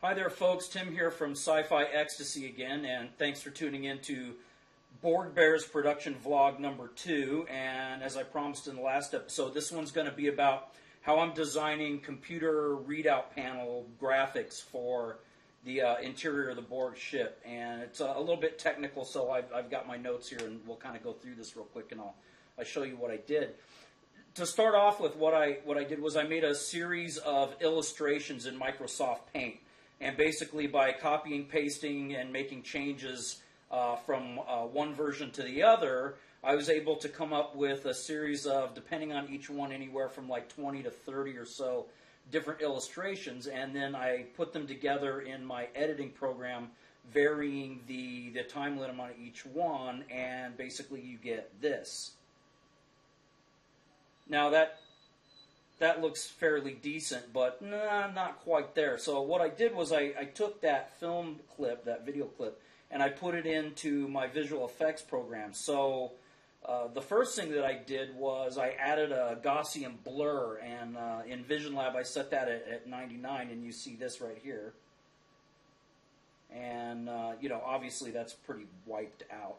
Hi there, folks. Tim here from Sci-Fi Ecstasy again, and thanks for tuning in to Borg Bears production vlog number 2. And as I promised in the last episode, this one's going to be about how I'm designing computer readout panel graphics for the interior of the Borg ship. And it's a little bit technical, so I've got my notes here, and we'll kind of go through this real quick, and I'll show you what I did. To start off with, what I did was I made a series of illustrations in Microsoft Paint. And basically, by copying, pasting, and making changes from one version to the other, I was able to come up with a series of, depending on each one, anywhere from like 20 to 30 or so different illustrations. And then I put them together in my editing program, varying the time limit on each one, and basically you get this. Now that looks fairly decent, but nah, not quite there. So what I did was I took that film clip, that video clip, and I put it into my visual effects program. So the first thing that I did was I added a Gaussian blur, and in Vision Lab I set that at 99, and you see this right here. And, obviously that's pretty wiped out.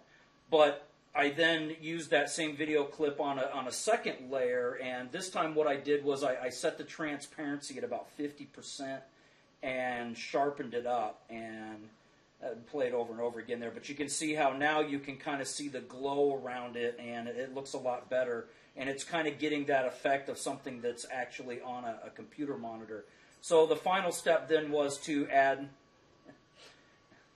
But I then used that same video clip on a second layer, and this time what I did was I set the transparency at about 50% and sharpened it up and played over and over again there. But you can see how now you can kind of see the glow around it, and it looks a lot better, and it's kind of getting that effect of something that's actually on a computer monitor. So the final step then was to add,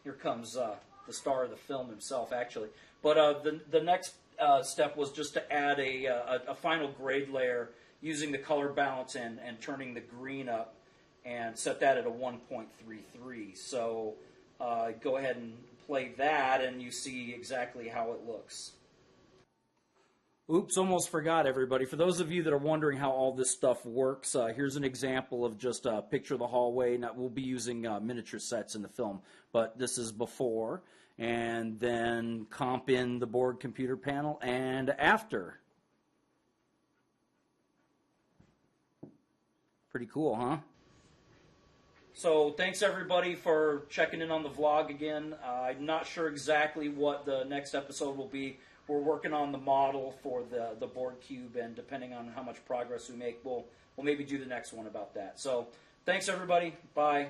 here comes the star of the film himself, actually. But the next step was just to add a final grade layer using the color balance and turning the green up, and set that at a 1.33. So go ahead and play that, and you see exactly how it looks. Oops, almost forgot, everybody. For those of you that are wondering how all this stuff works, here's an example of just a picture of the hallway. Now, we'll be using miniature sets in the film, but this is before, and then comp in the Borg computer panel, and after. Pretty cool, huh? So thanks everybody for checking in on the vlog again. I'm not sure exactly what the next episode will be. We're working on the model for the Borg cube, and depending on how much progress we make, we'll maybe do the next one about that. So thanks everybody. Bye.